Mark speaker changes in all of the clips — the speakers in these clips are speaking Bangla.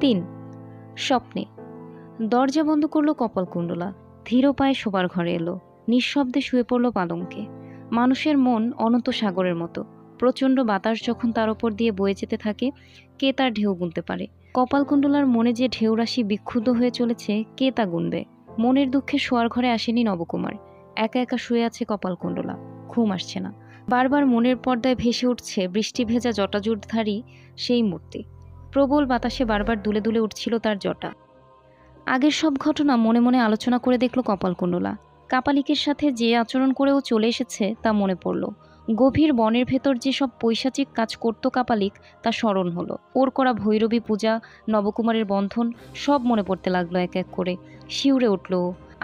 Speaker 1: 3 স্বপ্নে। দরজা বন্ধ করলো কপালকুণ্ডলা। ধীর পায়ে শোবার ঘরে এলো। নিঃশব্দে শুয়ে পড়ল পালঙ্কে। মানুষের মন অনন্ত সাগরের মতো। প্রচণ্ড বাতাস যখন তার ওপর দিয়ে বয়ে যেতে থাকে, কে তার ঢেউ গুনতে পারে? কপালকুণ্ডলার মনে যে ঢেউরাশি বিক্ষুব্ধ হয়ে চলেছে, কে তা গুনবে? মনের দুঃখে শোয়ার ঘরে আসেনি নবকুমার। একা একা শুয়ে আছে কপালকুণ্ডলা। ঘুম আসছে না। বারবার মনের পর্দায় ভেসে উঠছে বৃষ্টি ভেজা জটাজুটধারী সেই মূর্তি। প্রবল বাতাসে বারবার দুলে দুলে উঠছিল তার জটা। আগের সব ঘটনা মনে মনে আলোচনা করে দেখল কপালকুণ্ডলা। কাপালিকের সাথে যে আচরণ করেও চলে এসেছে তা মনে পড়ল। গভীর বনের ভেতর যে সব পৈশাচিক কাজ করত কাপালিক, তা স্মরণ হলো। ওর করা ভৈরবী পূজা, নবকুমারের বন্ধন, সব মনে পড়তে লাগলো এক এক করে। শিউরে উঠল।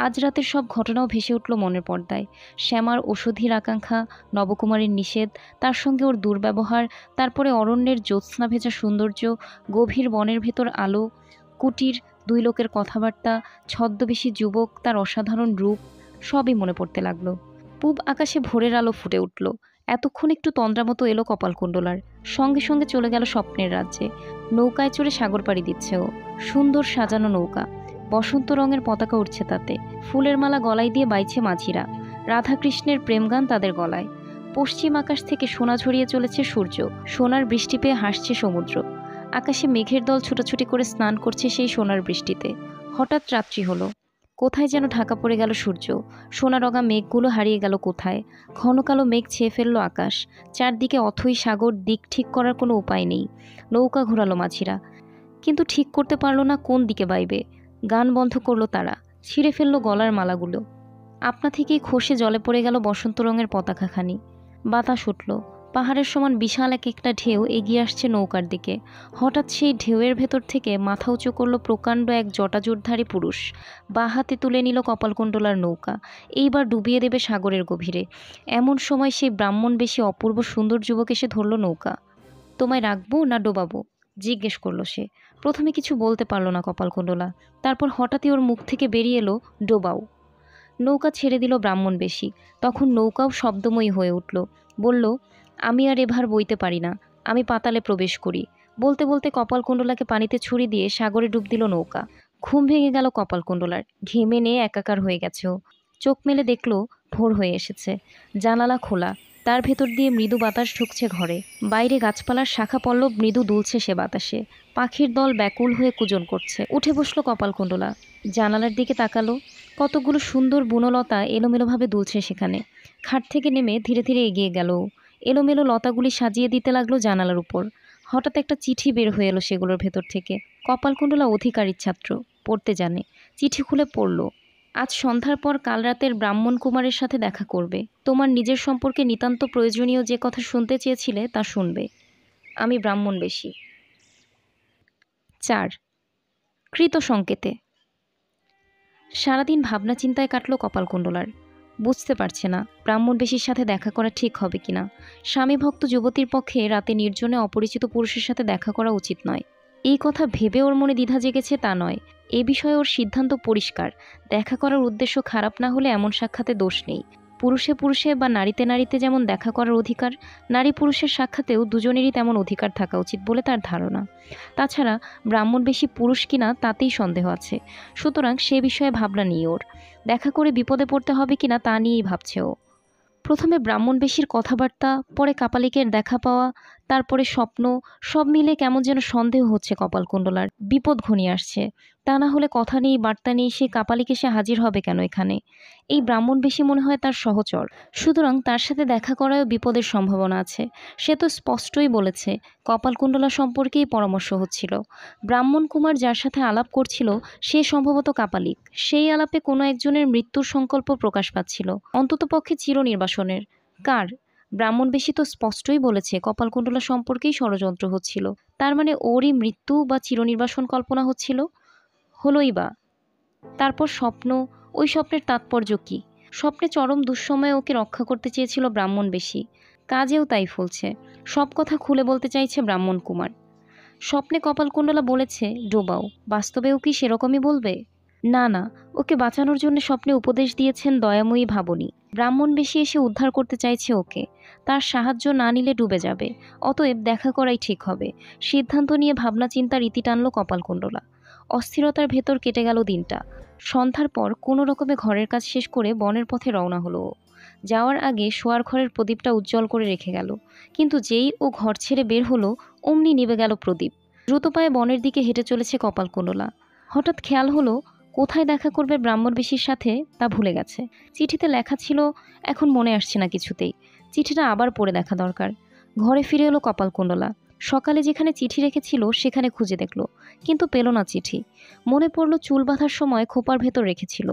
Speaker 1: আজ রাতের সব ঘটনাও ভেসে উঠল মনের পর্দায়। শ্যামার ওষুধের আকাঙ্ক্ষা, নবকুমারের নিষেধ, তার সঙ্গে ওর দুর্ব্যবহার, তারপরে অরণ্যের জ্যোৎস্না ভেজা সৌন্দর্য, গভীর বনের ভেতর আলো, কুটির দুই লোকের কথাবার্তা, ছদ্মবেশী যুবক, তার অসাধারণ রূপ, সবই মনে পড়তে লাগলো। পূব আকাশে ভোরের আলো ফুটে উঠল। এতক্ষণ একটু তন্দ্রা মতো এলো কপালকুণ্ডলার। সঙ্গে সঙ্গে চলে গেল স্বপ্নের রাজ্যে। নৌকায় চড়ে সাগর পাড়ি দিচ্ছে ও। সুন্দর সাজানো নৌকা। বসন্ত রঙের পতাকা উঠছে তাতে। ফুলের মালা গলায় দিয়ে বাইছে মাঝিরা। রাধাকৃষ্ণের প্রেমগান তাদের গলায়। পশ্চিম আকাশ থেকে সোনা ঝরিয়ে চলেছে সূর্য। সোনার বৃষ্টি পেয়ে হাসছে সমুদ্র। আকাশে মেঘের দল ছুটাছুটি করে স্নান করছে সেই সোনার বৃষ্টিতে। হঠাৎ রাত্রি হলো। কোথায় যেন ঢাকা পড়ে গেল সূর্য। সোনারঙা মেঘগুলো হারিয়ে গেল কোথায়। ঘন কালো মেঘ ছেয়ে ফেললো আকাশ। চারদিকে অথই সাগর, দিক ঠিক করার কোনো উপায় নেই। নৌকা ঘোরালো মাঝিরা, কিন্তু ঠিক করতে পারল না কোন দিকে বাইবে। গান বন্ধ করলো তারা। ছিঁড়ে ফেললো গলার মালাগুলো। আপনা থেকেই খসে জলে পড়ে গেল বসন্ত রঙের পতাকাখানি। বাতাস উঠল। পাহাড়ের সমান বিশাল এক একটা ঢেউ এগিয়ে আসছে নৌকার দিকে। হঠাৎ সেই ঢেউয়ের ভেতর থেকে মাথা উঁচু করল প্রকাণ্ড এক জটাজুটধারী পুরুষ। বাঁ হাতে তুলে নিল কপালকুণ্ডলার নৌকা। এইবার ডুবিয়ে দেবে সাগরের গভীরে। এমন সময় সেই ব্রাহ্মণ বেশি অপূর্ব সুন্দর যুবক এসে ধরল নৌকা। তোমায় রাখবো না ডোবাবো? জিজ্ঞেস করলো সে। প্রথমে কিছু বলতে পারল না কপালকুণ্ডলা। তারপর হঠাৎই ওর মুখ থেকে বেরিয়ে এলো, ডোবাও। নৌকা ছেড়ে দিল ব্রাহ্মণ বেশি। তখন নৌকাও শব্দময়ী হয়ে উঠল। বলল, আমি আর এভার বইতে পারি না, আমি পাতালে প্রবেশ করি। বলতে বলতে কপালকুণ্ডলাকে পানিতে ছুরি দিয়ে সাগরে ডুব দিল নৌকা। ঘুম ভেঙে গেল কপালকুণ্ডলার। ঘেমে নিয়ে একাকার হয়ে গেছে ও। চোখ মেলে দেখল ভোর হয়ে এসেছে। জানালা খোলা। তার ভেতর দিয়ে মৃদু বাতাস ঢুকছে ঘরে। বাইরে গাছপালার শাখা পল্লব মৃদু দুলছে সে বাতাসে। পাখির দল ব্যাকুল হয়ে কুজন করছে। উঠে বসলো কপালকুণ্ডলা। জানালার দিকে তাকালো। কতগুলো সুন্দর বুনলতা এলোমেলোভাবে দুলছে সেখানে। খাট থেকে নেমে ধীরে ধীরে এগিয়ে গেল। এলোমেলো লতাগুলি সাজিয়ে দিতে লাগলো জানালার উপর। হঠাৎ একটা চিঠি বের হয়ে এলো সেগুলোর ভেতর থেকে। কপালকুণ্ডলা অধিকারীর ছাত্র, পড়তে জানে। চিঠি খুলে পড়ল, আজ সন্ধ্যার পর কাল রাতের ব্রাহ্মণ কুমারের সাথে দেখা করবে। তোমার নিজের সম্পর্কে নিতান্ত প্রয়োজনীয় যে কথা শুনতে চেয়েছিলে তা শুনবে। আমি ব্রাহ্মণ বেশি। 4 কৃত সংকেতে। সারাদিন ভাবনা চিন্তায় কাটল কপালকুণ্ডলার। বুঝতে পারছে না ব্রাহ্মণবেশীর সাথে দেখা করা ঠিক হবে কিনা। স্বামীভক্ত যুবতীর পক্ষে রাতে নির্জনে অপরিচিত পুরুষের সাথে দেখা করা উচিত নয়। এই কথা ভেবে ওর মনে দ্বিধা জেগেছে তা নয়। এ বিষয়ে ওর সিদ্ধান্ত পরিষ্কার। দেখা করার উদ্দেশ্য খারাপ না হলে এমন সাক্ষাতে দোষ নেই। পুরুষে পুরুষে বা নারীতে নারীতে যেমন দেখা করার অধিকার, নারী পুরুষের সাক্ষাতেও দুজনেরই তেমন অধিকার থাকা উচিত বলে তার ধারণা। তাছাড়া ব্রাহ্মণবেশী পুরুষ কিনা তাতেই সন্দেহ আছে। সুতরাং সে বিষয়ে ভাবনা নেই ওর। দেখা করে বিপদে পড়তে হবে কিনা তা নিয়েই ভাবছে ও। প্রথমে ব্রাহ্মণবেশীর কথাবার্তা, পরে কাপালিকের দেখা পাওয়া, তারপরে স্বপ্ন, সব মিলে কেমন যেন সন্দেহ হচ্ছে কপালকুণ্ডলার। বিপদ ঘনিয়ে আসছে। তা না হলে কথা নেই বার্তা নেই সে কাপালিক এসে হাজির হবে কেন এখানে? এই ব্রাহ্মণবেশী মনে হয় তার সহচর। সুতরাং তার সাথে দেখা করায়ও বিপদের সম্ভাবনা আছে। সে তো স্পষ্টই বলেছে কপালকুণ্ডলা সম্পর্কেই পরামর্শ হচ্ছিল। ব্রাহ্মণ কুমার যার সাথে আলাপ করছিল সে সম্ভবত কাপালিক। সেই আলাপে কোনো একজনের মৃত্যুর সংকল্প প্রকাশ পাচ্ছিল, অন্ততপক্ষে চিরনির্বাসনের। কার? ব্রাহ্মণবেশী তো স্পষ্টই বলেছে কপালকুণ্ডলা সম্পর্কেই ষড়যন্ত্র হচ্ছিল। তার মানে ওরই মৃত্যু বা চিরনির্বাসন কল্পনা হচ্ছিল। হলোই বা। তারপর স্বপ্ন, ওই স্বপ্নের তাৎপর্য কী? স্বপ্নে চরম দুঃসময়ে ওকে রক্ষা করতে চেয়েছিল ব্রাহ্মণবেশী। কাজেও তাই ফলছে। সব কথা খুলে বলতে চাইছে ব্রাহ্মণ কুমার। স্বপ্নে কপালকুণ্ডলা বলেছে ডোবাও, বাস্তবেও কি সেরকমই বলবে? না না, ওকে বাঁচানোর জন্য স্বপ্নে উপদেশ দিয়েছেন দয়াময়ী ভাবনী। ব্রাহ্মণ বেশি এসে উদ্ধার করতে চাইছে ওকে, তার সাহায্য না নিলে ডুবে যাবে। অতএব দেখা করাই ঠিক হবে। সিদ্ধান্ত নিয়ে ভাবনা চিন্তার ইতি টানল কপালকুণ্ডলা। অস্থিরতার ভেতর কেটে গেল দিনটা। সন্ধ্যার পর কোনো রকমে ঘরের কাজ শেষ করে বনের পথে রওনা হলো ও। যাওয়ার আগে শোয়ার ঘরের প্রদীপটা উজ্জ্বল করে রেখে গেল, কিন্তু যেই ও ঘর ছেড়ে বের হলো অমনি নিভে গেল প্রদীপ। দ্রুত পায়ে বনের দিকে হেঁটে চলেছে কপালকুণ্ডলা। হঠাৎ খেয়াল হলো কোথায় দেখা করবে ব্রাহ্মণবেশীর সাথে তা ভুলে গেছে। চিঠিতে লেখা ছিল, এখন মনে আসছে না কিছুতেই। চিঠিটা আবার পড়ে দেখা দরকার। ঘরে ফিরে এলো কপালকুণ্ডলা। সকালে যেখানে চিঠি রেখেছিল সেখানে খুঁজে দেখল, কিন্তু পেল না চিঠি। মনে পড়ল চুল বাঁধার সময় খোপার ভেতর রেখেছিল,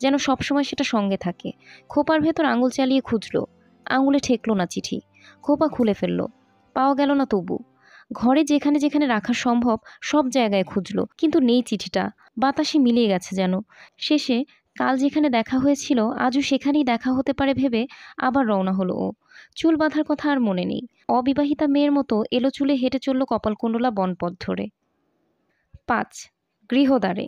Speaker 1: যেন সবসময় সেটা সঙ্গে থাকে। খোপার ভেতর আঙুল চালিয়ে খুঁজল, আঙুলে ঠেকলো না চিঠি। খোপা খুলে ফেলল, পাওয়া গেল না তবু। ঘরে যেখানে যেখানে রাখা সম্ভব সব জায়গায় খুঁজল, কিন্তু নেই চিঠিটা। বাতাসে মিলিয়ে গেছে যেন। শেষে কাল যেখানে দেখা হয়েছিল আজও সেখানেই দেখা হতে পারে ভেবে আবার রওনা হলো ও। চুল বাঁধার কথা আর মনে নেই। অবিবাহিতা মেয়ের মতো এলো চুলে হেঁটে চলল কপালকুণ্ডলা বনপথ ধরে। ৫. গৃহদ্বারে।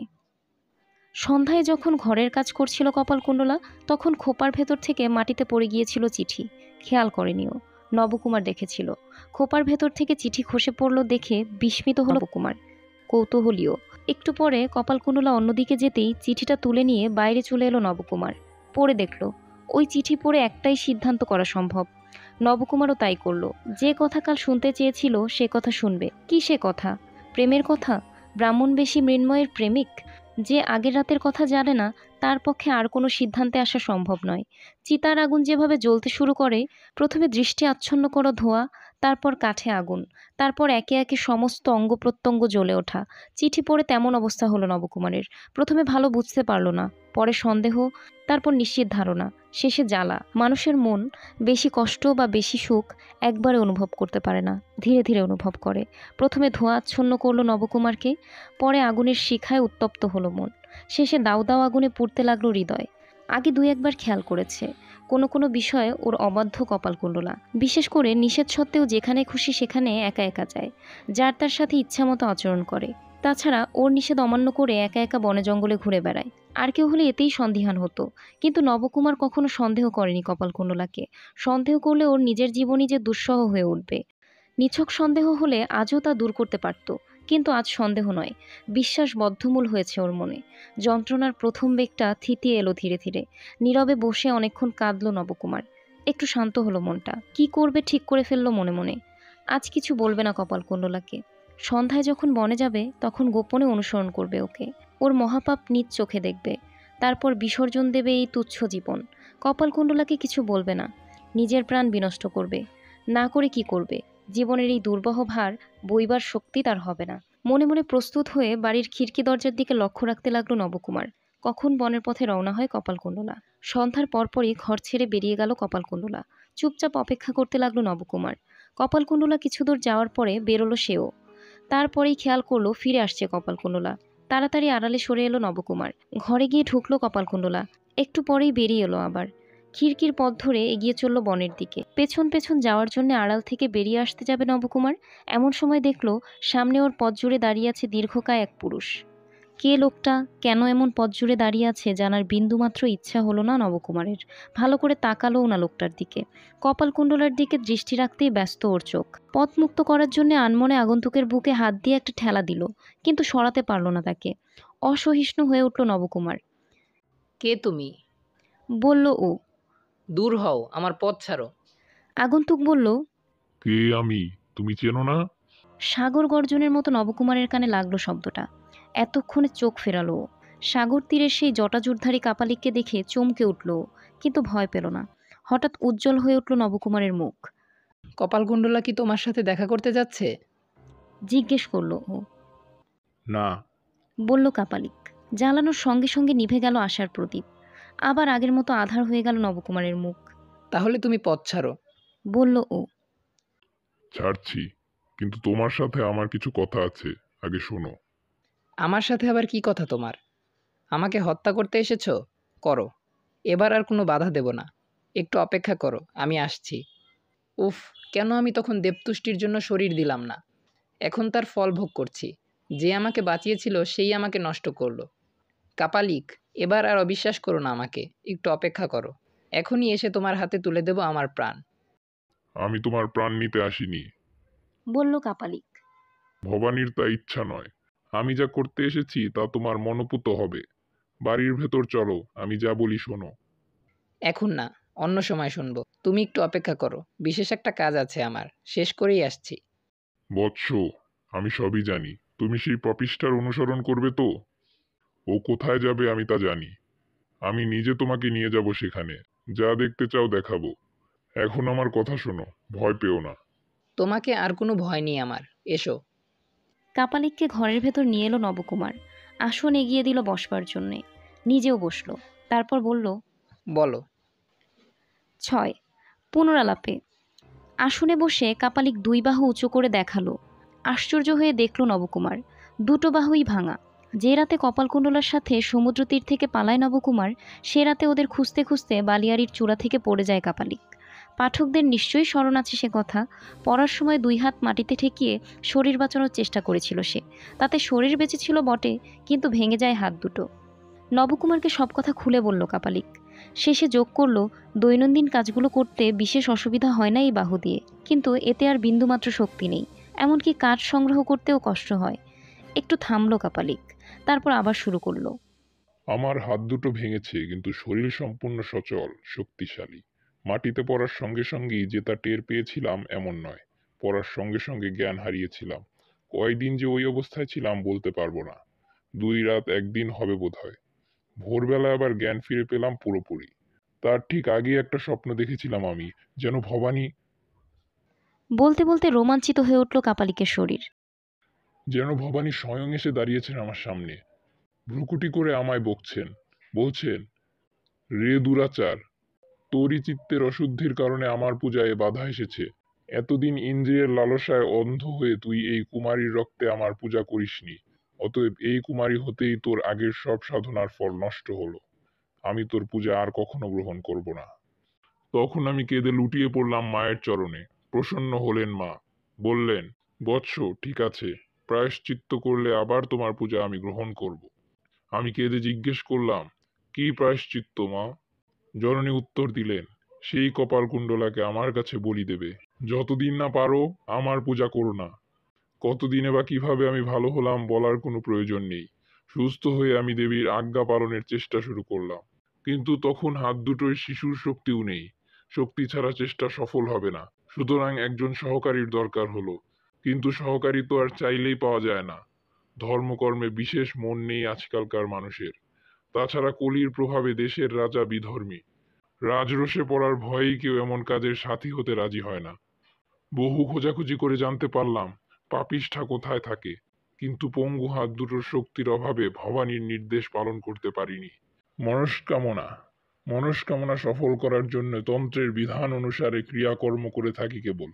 Speaker 1: সন্ধ্যায় যখন ঘরের কাজ করছিল কপালকুণ্ডলা, তখন খোপার ভেতর থেকে মাটিতে পড়ে গিয়েছিল চিঠি। খেয়াল করেনিও। নবকুমার দেখেছিল। খোপার ভেতর থেকে চিঠি খসে পড়ল দেখে বিস্মিত হল নবকুমার, কৌতূহলীও। একটু পরে কপালকুণ্ডলা অন্যদিকে যেতেই চিঠিটা তুলে নিয়ে বাইরে চলে এলো নবকুমার। পড়ে দেখল, ওই চিঠি পড়ে একটাই সিদ্ধান্ত করা সম্ভব। নবকুমারও তাই করল। যে কথা কাল শুনতে চেয়েছিল সে কথা শুনবে। কি সে কথা? প্রেমের কথা? ব্রাহ্মণবেশী মৃন্ময়ের প্রেমিক? যে আগের রাতের কথা জানে না তার পক্ষে আর কোনো সিদ্ধান্তে আসা সম্ভব নয়। চিতার আগুন যেভাবে জ্বলতে শুরু করে, প্রথমে দৃষ্টি আচ্ছন্ন করা ধোঁয়া, তারপর কাঠে আগুন, তারপর একে একে সমস্ত অঙ্গ প্রত্যঙ্গ জ্বলে ওঠা। চিঠি পড়ে তেমন অবস্থা হলো নবকুমারের। প্রথমে ভালো বুঝতে পারল না, পরে সন্দেহ, তারপর নিশ্চিত ধারণা, শেষে জ্বালা। মানুষের মন বেশি কষ্ট বা বেশি সুখ একবারে অনুভব করতে পারে না, ধীরে ধীরে অনুভব করে। প্রথমে ধোঁয়া আচ্ছন্ন করলো নবকুমারকে, পরে আগুনের শিখায় উত্তপ্ত হলো মন, শেষে দাউ দাউ আগুনে পুড়তে লাগলো হৃদয়। আগে দুই একবার খেয়াল করেছে কোনো কোনো বিষয়ে ওর অবাধ্য কপালকুণ্ডলা। বিশেষ করে নিষেধ সত্ত্বেও যেখানে খুশি সেখানে একা একা যায়, যার তার সাথে ইচ্ছামতো আচরণ করে। তাছাড়া ওর নিষেধ অমান্য করে একা একা বনে জঙ্গলে ঘুরে বেড়ায়। আর কেউ হলে এতেই সন্দিহান হতো, কিন্তু নবকুমার কখনো সন্দেহ করেনি কপালকুণ্ডলাকে। সন্দেহ করলে ওর নিজের জীবনই যে দুঃসহ হয়ে উঠবে। নিছক সন্দেহ হলে আজও তা দূর করতে পারত, কিন্তু আজ সন্দেহ নয়, বিশ্বাস বদ্ধমূল হয়েছে ওর মনে। যন্ত্রণার প্রথম বেগটা থিতিয়ে এলো ধীরে ধীরে। নীরবে বসে অনেকক্ষণ কাঁদল নবকুমার। একটু শান্ত হলো মনটা। কি করবে ঠিক করে ফেললো মনে মনে। আজ কিছু বলবে না কপালকুণ্ডলাকে। সন্ধ্যায় যখন বনে যাবে তখন গোপনে অনুসরণ করবে ওকে। ওর মহাপাপ নিজ চোখে দেখবে, তারপর বিসর্জন দেবে এই তুচ্ছ জীবন। কপালকুণ্ডলাকে কিছু বলবে না, নিজের প্রাণ বিনষ্ট করবে। না করে কি করবে? জীবনের এই দুর্বহ ভার বইবার শক্তি তার হবে না। মনে মনে প্রস্তুত হয়ে বাড়ির খিড়কি দরজার দিকে লক্ষ্য রাখতে লাগলো নবকুমার। কখন বনের পথে রওনা হয় কপালকুণ্ডলা। সন্ধ্যার পরপরই ঘর ছেড়ে বেরিয়ে গেল কপালকুণ্ডলা। চুপচাপ অপেক্ষা করতে লাগলো নবকুমার। কপালকুণ্ডলা কিছু দূর যাওয়ার পরে বেরোলো সেও। তারপরেই খেয়াল করলো ফিরে আসছে কপালকুণ্ডলা। তাড়াতাড়ি আড়ালে সরে এলো নবকুমার। ঘরে গিয়ে ঢুকলো কপালকুণ্ডলা। একটু পরেই বেরিয়ে এলো আবার। খিড়কির পথ ধরে এগিয়ে চলল বনের দিকে। পেছন পেছন যাওয়ার জন্য আড়াল থেকে বেরিয়ে আসতে যাবে নবকুমার, এমন সময় দেখল সামনে ওর পথ জুড়ে দাঁড়িয়ে আছে দীর্ঘকায় এক পুরুষ। কে লোকটা, কেন এমন পথ জুড়ে দাঁড়িয়ে আছে জানার বিন্দুমাত্র ইচ্ছা হলো না নবকুমারের। ভালো করে তাকালোও না লোকটার দিকে। কপালকুণ্ডলার দিকে দৃষ্টি রাখতেই ব্যস্ত ওর চোখ। পথ মুক্ত করার জন্য আনমনে আগন্তুকের বুকে হাত দিয়ে একটা ঠেলা দিল, কিন্তু সরাতে পারল না তাকে। অসহিষ্ণু হয়ে উঠল নবকুমার।
Speaker 2: কে তুমি?
Speaker 1: বলল ও।
Speaker 2: দূর হও, আমার পথ ছাড়ো।
Speaker 1: আগন্তুক বলল,
Speaker 3: কে আমি? তুমি চেনো না?
Speaker 1: সাগর গর্জনের মতো নবকুমারের কানে লাগলো শব্দটা। এতক্ষণে চোখ ফেরালো ও। সাগর তীরের সেই জটাজুটধারী কাপালিককে দেখে চমকে উঠল ও, কিন্তু ভয় পেল না। হঠাৎ উজ্জ্বল হয়ে উঠল নবকুমারের মুখ।
Speaker 2: কপালকুণ্ডলা কি তোমার সাথে দেখা করতে যাচ্ছে?
Speaker 1: জিজ্ঞেস করল ও।
Speaker 3: না।
Speaker 1: বলল কাপালিক। জ্বালানোর সঙ্গে সঙ্গে নিভে গেল আশার প্রদীপ। আবার আগের মতো আধার হয়ে গেল নবকুমারের মুখ।
Speaker 2: তাহলে তুমি পথ ছাড়ো।
Speaker 1: বলল ও।
Speaker 3: ছাড়ছি, কিন্তু তোমার সাথে আমার কিছু কথা আছে, আগে শোনো।
Speaker 2: আমার সাথে আবার কি কথা তোমার? আমাকে হত্যা করতে এসেছো? করো, এবার আর কোনো বাধা দেব না। একটু অপেক্ষা করো, আমি আসছি। উফ, কেন আমি তখন দেবতুষ্টির জন্য শরীর দিলাম না? এখন তার ফল ভোগ করছি। যে আমাকে বাঁচিয়েছিল সেই আমাকে নষ্ট করলো। কাপালিক, এবার আর অবিশ্বাস করো না আমাকে, একটু অপেক্ষা করো। এখনই এসে তোমার হাতে তুলে দেব আমার প্রাণ।
Speaker 3: আমি তোমার প্রাণ নিতে আসিনি।
Speaker 1: বলল কাপালিক।
Speaker 3: ভবানীর তা ইচ্ছা নয়। আমি যা করতে এসেছি তা তোমার মনোপুত হবে। বাড়ির ভেতর চলো, আমি যা বলি শোনো।
Speaker 2: এখন না, অন্য সময় শুনবো। তুমি একটু অপেক্ষা করো, বিশেষ একটা কাজ আছে আমার, শেষ করেই আসছি।
Speaker 3: বৎস, আমি সবই জানি। তুমি সেই পপিস্টার অনুসরণ করবে তো? ও কোথায় যাবে আমি তা জানি। আমি নিজে তোমাকে নিয়ে যাব সেখানে। যা দেখতে চাও দেখাবো। এখন আমার কথা শোনো, ভয় পেও না।
Speaker 2: তোমাকে আর কোনো ভয় নেই আমার, এসো।
Speaker 1: কাপালিককে ঘরের ভেতর নিয়ে এলো নবকুমার। আসন এগিয়ে দিল বসবার জন্যে। নিজেও বসলো। তারপর বলল,
Speaker 2: বলো।
Speaker 1: 6 পুনরালাপে। আসনে বসে কাপালিক 2 বাহু উঁচু করে দেখালো। আশ্চর্য হয়ে দেখল নবকুমার, দুটো বাহুই ভাঙা। যে রাতে কপালকুণ্ডলার সাথে সমুদ্র তীর থেকে পালায় নবকুমার, সে রাতে ওদের খুঁজতে খুঁজতে বালিয়াড়ির চূড়া থেকে পড়ে যায় কাপালিক। পাঠকদের নিশ্চয়ই স্মরণ আছে সে কথা। পড়ার সময় 2 হাত মাটিতে ঠেকিয়ে শরীর বাঁচানোর চেষ্টা করেছিল সে। তাতে শরীর বেঁচেছিল বটে, কিন্তু ভেঙে যায় হাত দুটো। নবকুমারকে সব কথা খুলে বলল কাপালিক। শেষে যোগ করল, দৈনন্দিন কাজগুলো করতে বিশেষ অসুবিধা হয় না এই বাহু দিয়ে, কিন্তু এতে আর বিন্দুমাত্র শক্তি নেই। এমনকি কাঠ সংগ্রহ করতেও কষ্ট হয়। একটু থামল কাপালিক, তারপর আবার শুরু করলো।
Speaker 3: আমার হাত দুটো ভেঙেছে, কিন্তু শরীর সম্পূর্ণ সচল, শক্তিশালী। মাটিতে পড়ার সঙ্গে সঙ্গেই যে তা টের পেয়েছিলাম এমন নয়। পড়ার সঙ্গে সঙ্গে জ্ঞান হারিয়েছিলাম। কয়দিন যে ওই অবস্থায় ছিলাম বলতে পারবো না। 2 রাত 1 দিন হবে বোধহয়। ভোরবেলা আবার জ্ঞান ফিরে পেলাম পুরোপুরি। তার ঠিক আগেই একটা স্বপ্ন দেখেছিলাম আমি, যেন ভবানী
Speaker 1: বলতে বলতে রোমাঞ্চিত হয়ে উঠল কাপালিকের শরীর।
Speaker 3: স্বয়ং এসে দাঁড়িয়েছেন আমার সামনে। ভ্রুকুটি করে আমায় বকছেন। বলছেন, রে দুরাচার, তোরই চিত্তের অশুদ্ধির কারণে আমার পূজায় বাধা এসেছে। এতদিন ইন্দ্রিয়ের লালসায় অন্ধ হয়ে তুই এই কুমারীর রক্তে আমার পূজা করিসনি। অতএব এই কুমারী হতেই তোর আগের সব সাধনার ফল নষ্ট হলো। আমি তোর পূজা আর কখনো গ্রহণ করব না। তখন আমি কেঁদে লুটিয়ে পড়লাম মায়ের চরণে। প্রসন্ন হলেন মা। বললেন, বৎস, ঠিক আছে, প্রায়শ্চিত্ত করলে আবার তোমার পূজা আমি গ্রহণ করব। আমি কেঁদে জিজ্ঞেস করলাম, কি প্রায়শ্চিত্ত মা? জননী উত্তর দিলেন, সেই কপালকুণ্ডলাকে আমার কাছে বলি দেবে। যতদিন না পারো আমার পূজা করো না। কতদিনে বা কিভাবে আমি ভালো হলাম বলার কোনো প্রয়োজন নেই। সুস্থ হয়ে আমি দেবীর আজ্ঞা পালনের চেষ্টা শুরু করলাম। কিন্তু তখন হাত দুটোয় শিশুর শক্তিও নেই। শক্তি ছাড়া চেষ্টা সফল হবে না। সুতরাং একজন সহকারীর দরকার হলো। কিন্তু সহকারী তো আর চাইলেই পাওয়া যায় না। ধর্মকর্মে বিশেষ মন নেই আজকালকার মানুষের। তাছাড়া কলির প্রভাবে দেশের রাজা বিধর্মী। রাজরোষে পড়ার ভয়েই কেউ এমন কাজের সাথী হতে রাজি হয় না। বহু খোঁজাখুঁজি করে জানতে পারলাম পাপিষ্ঠা কোথায় থাকে, কিন্তু পঙ্গু হাত দুটোর শক্তির অভাবে ভবানীর নির্দেশ পালন করতে পারিনি। মনস্কামনা মনস্কামনা সফল করার জন্য তন্ত্রের বিধান অনুসারে ক্রিয়াকর্ম করে থাকি কেবল।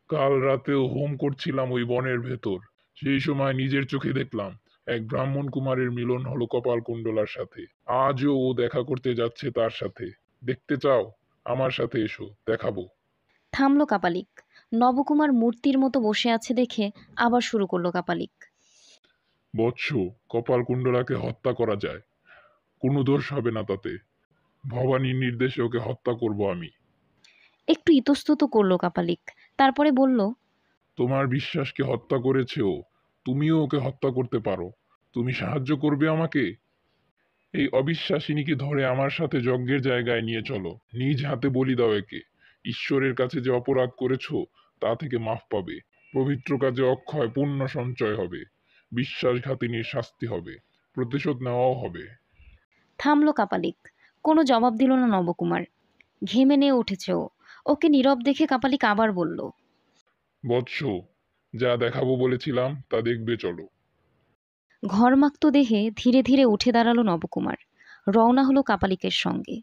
Speaker 3: কাল রাতেও হোম করছিলাম ওই বনের ভেতর। সেই সময় নিজের চোখে দেখলাম এক ব্রাহ্মণ কুমারের মিলন হলো কপালকুণ্ডলার সাথে। আজও ও দেখা করতে যাচ্ছে তার সাথে। দেখতে চাও? আমার সাথে এসো, দেখাবো।
Speaker 1: থামল কাপালিক। নবকুমার মূর্তির মতো বসে আছে দেখে আবার শুরু করলো কাপালিক।
Speaker 3: বৎস, কপালকুণ্ডলাকে হত্যা করা যায়। কোনো দোষ হবে না তাতে। ভবানীর নির্দেশে ওকে হত্যা করব আমি।
Speaker 1: একটু ইতস্তত করলো কাপালিক, তারপরে বলল,
Speaker 3: তোমার বিশ্বাসকে হত্যা করেছে ও। তুমিও ওকে হত্যা করতে পারো। তুমি সাহায্য করবে আমাকে? এই অবিশ্বাসিনীকে ধরে আমার সাথে যজ্ঞের জায়গায় নিয়ে চলো। নিজ হাতে বলি দাও একে। ঈশ্বরের কাছে যে অপরাধ করেছো তা থেকে মাফ পাবে। পবিত্র কাজে অক্ষয় পুণ্য সঞ্চয় হবে। বিশ্বাসঘাতিনীর শাস্তি হবে। প্রতিশোধ নেওয়াও হবে।
Speaker 1: থামল কাপালিক। কোনো জবাব দিল না নবকুমার। ঘেমে নিয়ে উঠেছে ও। ওকে নীরব দেখে কাপালিক আবার বলল,
Speaker 3: বৎস, যা দেখাবো বলেছিলাম তা দেখবে চলো।
Speaker 1: ঘরমাক্ত দেহে ধীরে ধীরে উঠে দাঁড়ালো নবকুমার। রওনা হলো কাপালিকের সঙ্গে।